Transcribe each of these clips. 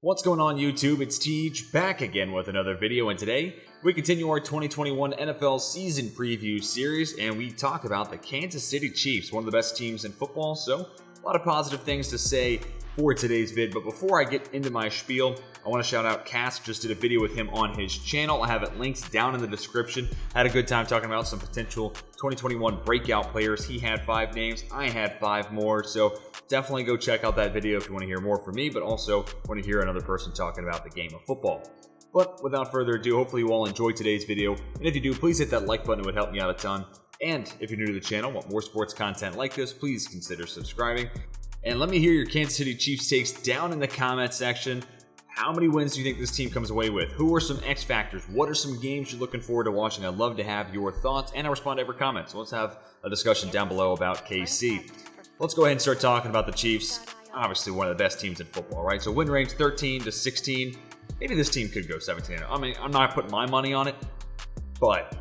What's going on YouTube? It's Tej back again with another video, and today we continue our 2021 NFL season preview series and we talk about the Kansas City Chiefs, one of the best teams in football, so a lot of positive things to say for today's vid. But before I get into my spiel, I want to shout out Cass. Just did a video with him on his channel. I have it linked down in the description. Had a good time talking about some potential 2021 breakout players. He had 5 names. I had 5 more. So definitely go check out that video if you want to hear more from me, but also want to hear another person talking about the game of football. But without further ado, hopefully you all enjoyed today's video. And if you do, please hit that like button. It would help me out a ton. And if you're new to the channel, want more sports content like this, please consider subscribing. And let me hear your Kansas City Chiefs takes down in the comment section. How many wins do you think this team comes away with? Who are some X factors? What are some games you're looking forward to watching? I'd love to have your thoughts, and I respond to every comment. So let's have a discussion down below about KC. Let's go ahead and start talking about the Chiefs. Obviously one of the best teams in football, right? So win range 13 to 16. Maybe this team could go 17. I mean, I'm not putting my money on it, but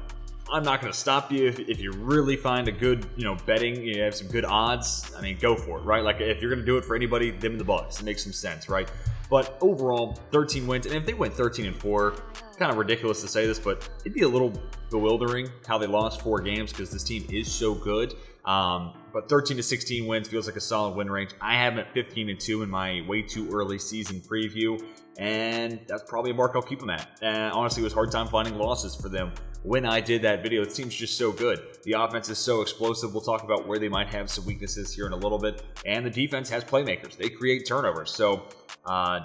I'm not going to stop you if you really find a good, betting, you have some good odds. I mean, go for it, right? Like, if you're going to do it for anybody, them and the Bucks. It makes some sense, right? But overall, 13 wins. And if they went 13-4, kind of ridiculous to say this, but it'd be a little bewildering how they lost 4 games because this team is so good. But 13 to 16 wins feels like a solid win range. I have them at 15-2 in my way too early season preview, and that's probably a mark I'll keep them at. Honestly, it was a hard time finding losses for them when I did that video. It seems just so good. The offense is so explosive. We'll talk about where they might have some weaknesses here in a little bit. And the defense has playmakers. They create turnovers. So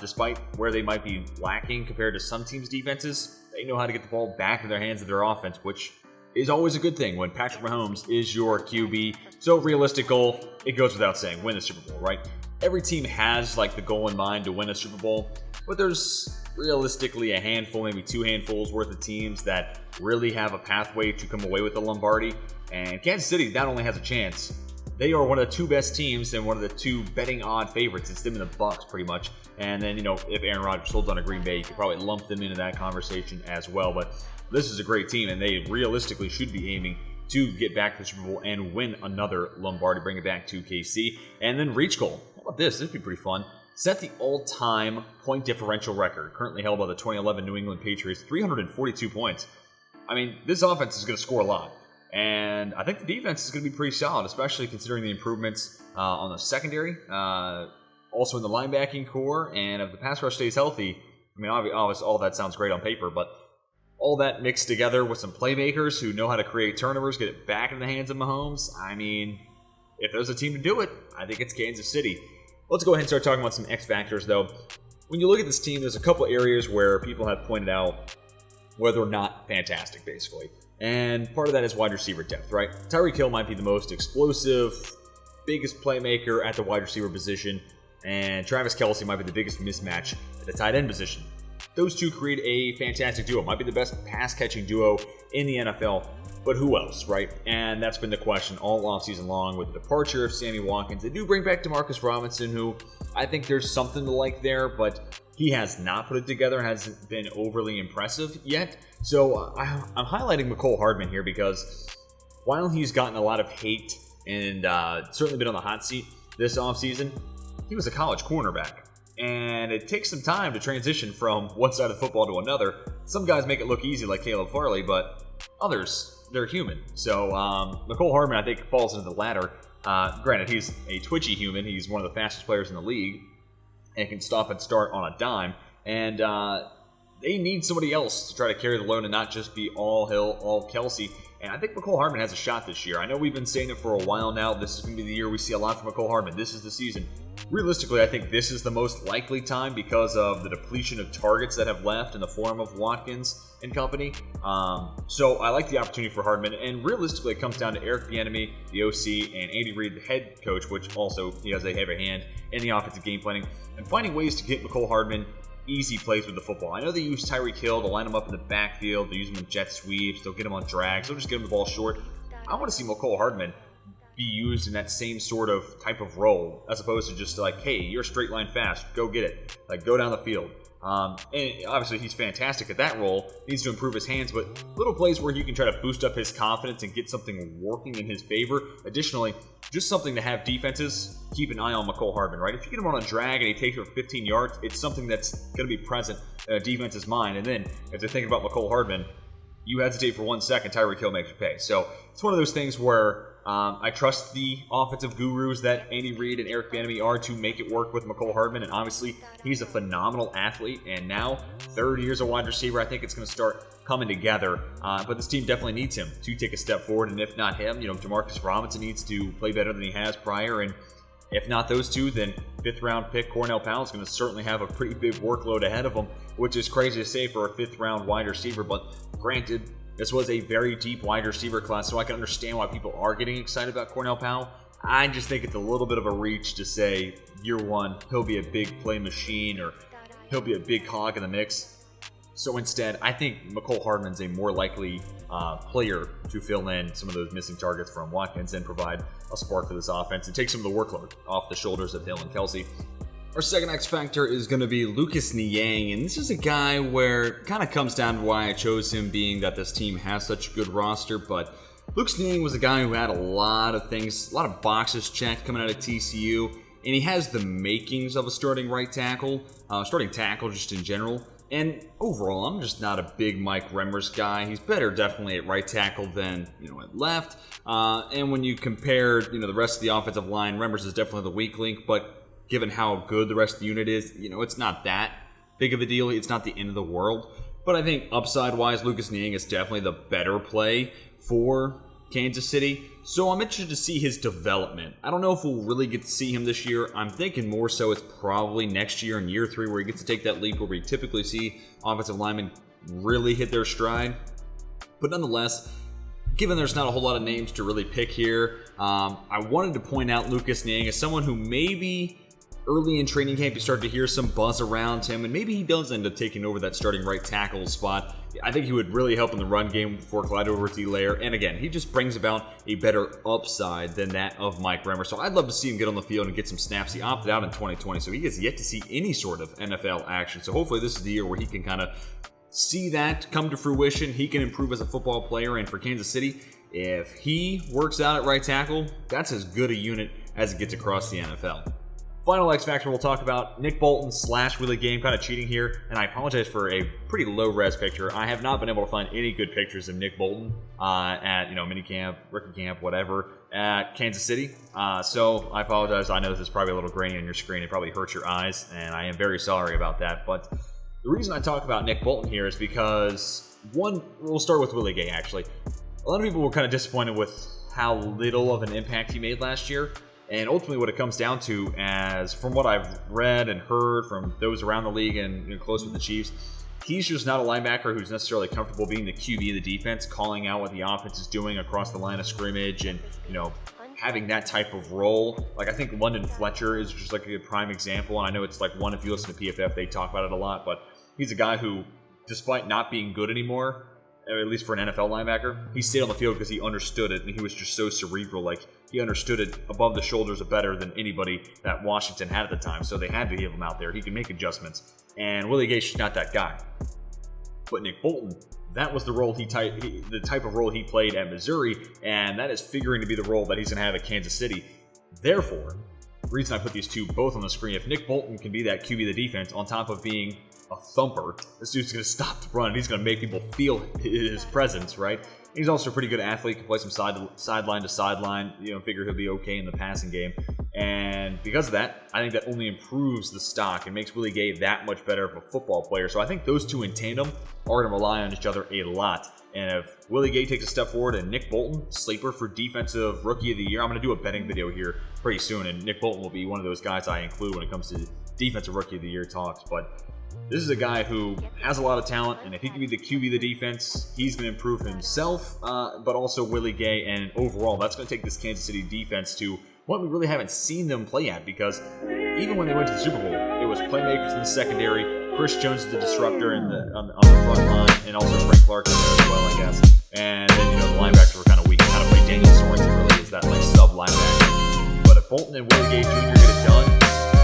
despite where they might be lacking compared to some teams' defenses, they know how to get the ball back in their hands of their offense, which is always a good thing when Patrick Mahomes is your QB. So realistic goal, it goes without saying, win the Super Bowl, right? Every team has like the goal in mind to win a Super Bowl, but there's realistically a handful, maybe 2 handfuls worth of teams that really have a pathway to come away with the Lombardi. And Kansas City not only has a chance, they are one of the 2 best teams and one of the 2 betting odd favorites. It's them and the Bucks pretty much. And then, if Aaron Rodgers holds on to Green Bay, you could probably lump them into that conversation as well. But this is a great team, and they realistically should be aiming to get back to the Super Bowl and win another Lombardi, bring it back to KC, and then reach goal. How about this? This would be pretty fun. Set the all-time point differential record, currently held by the 2011 New England Patriots, 342 points. I mean, this offense is going to score a lot, and I think the defense is going to be pretty solid, especially considering the improvements on the secondary, also in the linebacking core, and if the pass rush stays healthy, I mean, obviously all that sounds great on paper, but all that mixed together with some playmakers who know how to create turnovers, get it back in the hands of Mahomes. I mean, if there's a team to do it, I think it's Kansas City. Let's go ahead and start talking about some X factors, though. When you look at this team, there's a couple areas where people have pointed out where they're not fantastic, basically. And part of that is wide receiver depth, right? Tyreek Hill might be the most explosive, biggest playmaker at the wide receiver position, and Travis Kelce might be the biggest mismatch at the tight end position. Those 2 create a fantastic duo. Might be the best pass-catching duo in the NFL, but who else, right? And that's been the question all offseason long with the departure of Sammy Watkins. They do bring back Demarcus Robinson, who I think there's something to like there, but he has not put it together, hasn't been overly impressive yet. So I'm highlighting Mecole Hardman here because while he's gotten a lot of hate and certainly been on the hot seat this offseason, he was a college cornerback. And it takes some time to transition from one side of football to another. Some guys make it look easy like Caleb Farley, but others, they're human. So Mecole Hardman, I think, falls into the latter. Granted, he's a twitchy human. He's one of the fastest players in the league and can stop and start on a dime. And they need somebody else to try to carry the load and not just be all Hill, all Kelce. And I think Mecole Hardman has a shot this year. I know we've been saying it for a while now. This is going to be the year we see a lot from Mecole Hardman. This is the season. Realistically, I think this is the most likely time because of the depletion of targets that have left in the form of Watkins and company. So I like the opportunity for Hardman. And realistically, it comes down to Eric Bieniemy, the OC, and Andy Reid, the head coach, which also he has a heavy hand in the offensive game planning, and finding ways to get Mecole Hardman easy plays with the football. I know they use Tyreek Hill to line him up in the backfield. They use him in jet sweeps. They'll get him on drags. They'll just get him the ball short. I want to see Mecole Hardman be used in that same sort of type of role, as opposed to just like, hey, you're straight line fast, go get it. Like, go down the field. And obviously he's fantastic at that role, needs to improve his hands, but little plays where he can try to boost up his confidence and get something working in his favor. Additionally, just something to have defenses keep an eye on Mecole Hardman, right? If you get him on a drag and he takes it for 15 yards, it's something that's going to be present in a defense's mind. And then if they're thinking about Mecole Hardman, you hesitate for 1 second, Tyreek Hill makes you pay. So it's one of those things where I trust the offensive gurus that Andy Reid and Eric Bieniemy are to make it work with Mecole Hardman. And obviously, he's a phenomenal athlete. And now, third year as a wide receiver, I think it's going to start coming together. But this team definitely needs him to take a step forward. And if not him, Jamarcus Robinson needs to play better than he has prior. And if not those two, then fifth-round pick Cornell Powell is going to certainly have a pretty big workload ahead of him, which is crazy to say for a fifth-round wide receiver. But granted, this was a very deep wide receiver class, so I can understand why people are getting excited about Cornell Powell. I just think it's a little bit of a reach to say year one, he'll be a big play machine or he'll be a big cog in the mix. So instead, I think Mecole Hardman's a more likely player to fill in some of those missing targets from Watkins and provide a spark for this offense and take some of the workload off the shoulders of Hill and Kelsey. Our second X factor is going to be Lucas Niang, and this is a guy where it kind of comes down to why I chose him, being that this team has such a good roster. But Lucas Niang was a guy who had a lot of things, a lot of boxes checked coming out of TCU, and he has the makings of a starting tackle just in general. And overall, I'm just not a big Mike Remmers guy. He's better definitely at right tackle than at left. And when you compare the rest of the offensive line, Remmers is definitely the weak link, but given how good the rest of the unit is, it's not that big of a deal. It's not the end of the world. But I think upside-wise, Lucas Niang is definitely the better play for Kansas City. So I'm interested to see his development. I don't know if we'll really get to see him this year. I'm thinking more so it's probably next year in year 3 where he gets to take that leap where we typically see offensive linemen really hit their stride. But nonetheless, given there's not a whole lot of names to really pick here, I wanted to point out Lucas Niang as someone who maybe early in training camp, you start to hear some buzz around him, and maybe he does end up taking over that starting right tackle spot. I think he would really help in the run game for Clyde Edwards-Helaire, and again, he just brings about a better upside than that of Mike Remmers. So I'd love to see him get on the field and get some snaps. He opted out in 2020, so he gets yet to see any sort of NFL action. So hopefully this is the year where he can kind of see that come to fruition. He can improve as a football player, and for Kansas City, if he works out at right tackle, that's as good a unit as it gets across the NFL. Final X Factor, we'll talk about Nick Bolton / Willie Gay. I'm kind of cheating here, and I apologize for a pretty low-res picture. I have not been able to find any good pictures of Nick Bolton at minicamp, rookie camp, whatever, at Kansas City. So I apologize. I know this is probably a little grainy on your screen. It probably hurts your eyes, and I am very sorry about that. But the reason I talk about Nick Bolton here is because, one, we'll start with Willie Gay, actually. A lot of people were kind of disappointed with how little of an impact he made last year. And ultimately what it comes down to, as from what I've read and heard from those around the league and close with the Chiefs, he's just not a linebacker who's necessarily comfortable being the QB of the defense, calling out what the offense is doing across the line of scrimmage and, having that type of role. Like, I think London Fletcher is just like a prime example. And I know it's like one, if you listen to PFF, they talk about it a lot, but he's a guy who, despite not being good anymore, at least for an NFL linebacker, he stayed on the field because he understood it, and he was just so cerebral. Like, he understood it above the shoulders better than anybody that Washington had at the time, so they had to give him out there. He could make adjustments, and Willie Gay's just not that guy. But Nick Bolton, that was the role the type of role he played at Missouri, and that is figuring to be the role that he's going to have at Kansas City. Therefore, the reason I put these two both on the screen, if Nick Bolton can be that QB of the defense on top of being a thumper, this dude's going to stop the run. He's going to make people feel his presence, right? He's also a pretty good athlete, can play some sideline to sideline. Figure he'll be okay in the passing game. And because of that, I think that only improves the stock and makes Willie Gay that much better of a football player. So I think those two in tandem are going to rely on each other a lot. And if Willie Gay takes a step forward and Nick Bolton, sleeper for Defensive Rookie of the Year, I'm going to do a betting video here pretty soon. And Nick Bolton will be one of those guys I include when it comes to Defensive Rookie of the Year talks. But this is a guy who has a lot of talent, and if he can be the QB of the defense, he's going to improve himself, but also Willie Gay, and overall, that's going to take this Kansas City defense to what we really haven't seen them play at, because even when they went to the Super Bowl, it was playmakers in the secondary, Chris Jones is the disruptor on the front line, and also Frank Clark in there as well, I guess. And then, the linebackers were kind of weak. Kind of like Daniel Sorensen really is that sub linebacker. But if Bolton and Willie Gay Jr. get it done,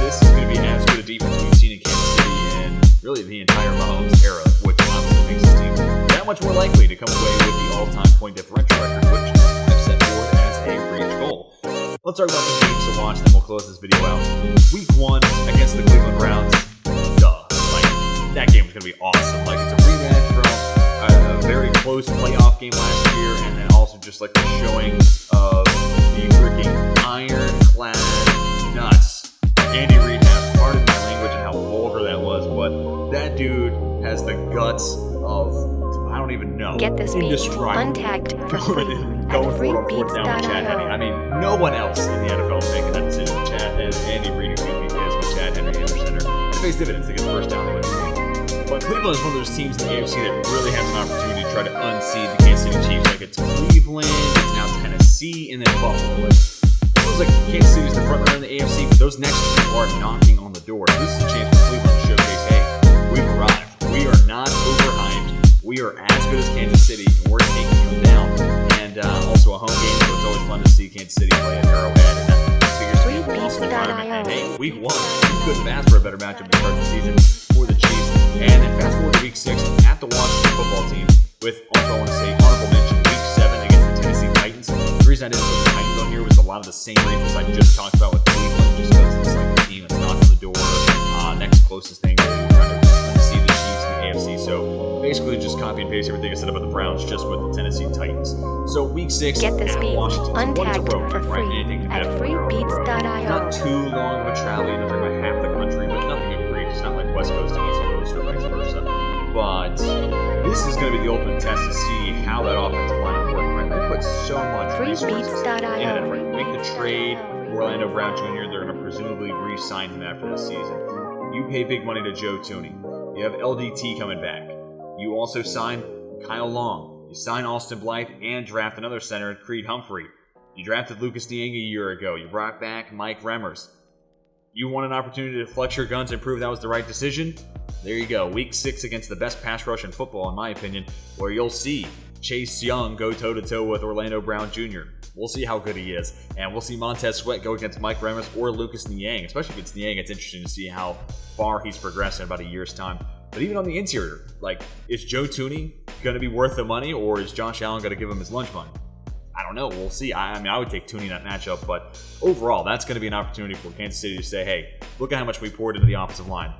this is going to be as good a defense we've seen in Kansas City in really the entire Mahomes era, which obviously makes his team that much more likely to come away with the all-time point differential record, which I've set forth as a reach goal. Let's talk about some games to watch, then we'll close this video out. Week 1 against the Cleveland Browns. Duh. Like, that game was going to be awesome. Like, it's a rematch from a very close playoff game last year, and then also just like the showing of the freaking ironclad nuts Andy Reid has. Pardon my language and how vulgar that was, but that dude has the guts of, I don't even know, Get this beat untagged for free going for it on fourth down with Chad Henry. I mean, no one else in the NFL is making that decision. Andy Reid, is with Chad Henry in their center. It pays dividends to get the first down they win the game. But Cleveland is one of those teams in the AFC that really has an opportunity to try to unseed the Kansas City Chiefs. Like, it's Cleveland, it's now Tennessee, and then Buffalo. Like, it feels like Kansas City is the front runner in the AFC, but those next two are knocking on the door. This is a chance for Cleveland to showcase, hey, we've arrived. We are not overhyped. We are as good as Kansas City, and we're taking them down. And also a home game, so it's always fun to see Kansas City play at Arrowhead, and that figures to be an awesome environment. And hey, week 1, you couldn't ask for a better matchup to start the season for the Chiefs. And then fast forward to week 6 at the Washington football team with, also I want to say, honorable mention, week 7 against the Tennessee Titans. The reason I didn't put the Titans on here was a lot of the same reasons I just talked about with Cleveland, just because it's like a team that's knocking on the door. Next closest thing to trying to see the Chiefs in the AFC. So basically just copy and paste everything I said about the Browns just with the Tennessee Titans. So week 6 Get this beat Washington. untagged for free at freebeats.io. Not too long of a travel, you know, through about half the country, but nothing egregious. It's not like West Coast to East Coast or vice versa. But this is going to be the ultimate test to see how that offensive line will work. Right? They put so much resources into that. Right? Make the trade for Orlando Brown Jr. They're going to presumably re-sign him after this season. You pay big money to Joe Tooney. You have LDT coming back. You also sign Kyle Long. You sign Austin Blythe and draft another center, Creed Humphrey. You drafted Lucas Niang a year ago. You brought back Mike Remmers. You want an opportunity to flex your guns and prove that was the right decision? There you go. Week 6 against the best pass rush in football, in my opinion, where you'll see Chase Young go toe-to-toe with Orlando Brown Jr. We'll see how good he is. And we'll see Montez Sweat go against Mike Remmers or Lucas Niang. Especially if it's Niang, it's interesting to see how far he's progressed in about a year's time. But even on the interior, like, is Joe Tooney going to be worth the money, or is Josh Allen going to give him his lunch money? I don't know. We'll see. I mean, I would take Tooney in that matchup, but overall, that's going to be an opportunity for Kansas City to say, hey, look at how much we poured into the offensive line.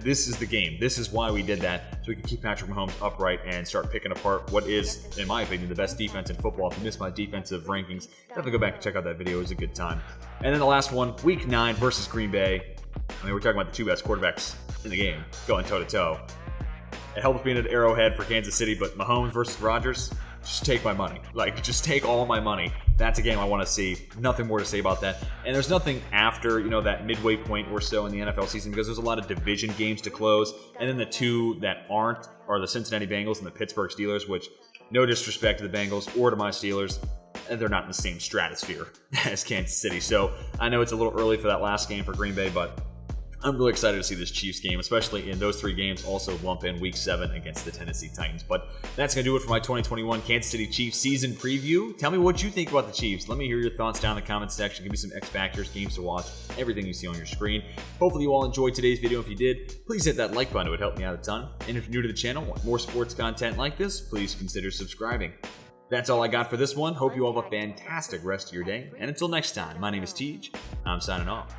This is the game. This is why we did that, so we can keep Patrick Mahomes upright and start picking apart what is, in my opinion, the best defense in football. If you missed my defensive rankings, definitely go back and check out that video. It was a good time. And then the last one, Week 9 versus Green Bay. I mean, we're talking about the two best quarterbacks in the game going toe-to-toe. It helps being at Arrowhead for Kansas City, but Mahomes versus Rodgers, just take my money. Like, just take all my money. That's a game I want to see. Nothing more to say about that. And there's nothing after, you know, that midway point or so in the NFL season, because there's a lot of division games to close. And then the two that aren't are the Cincinnati Bengals and the Pittsburgh Steelers, which, no disrespect to the Bengals or to my Steelers, they're not in the same stratosphere as Kansas City. So I know it's a little early for that last game for Green Bay, but I'm really excited to see this Chiefs game, especially in those 3 games. Also lump in Week 7 against the Tennessee Titans. But that's going to do it for my 2021 Kansas City Chiefs season preview. Tell me what you think about the Chiefs. Let me hear your thoughts down in the comments section. Give me some X Factors, games to watch, everything you see on your screen. Hopefully you all enjoyed today's video. If you did, please hit that like button. It would help me out a ton. And if you're new to the channel, want more sports content like this, please consider subscribing. That's all I got for this one. Hope you all have a fantastic rest of your day. And until next time, my name is Tej. I'm signing off.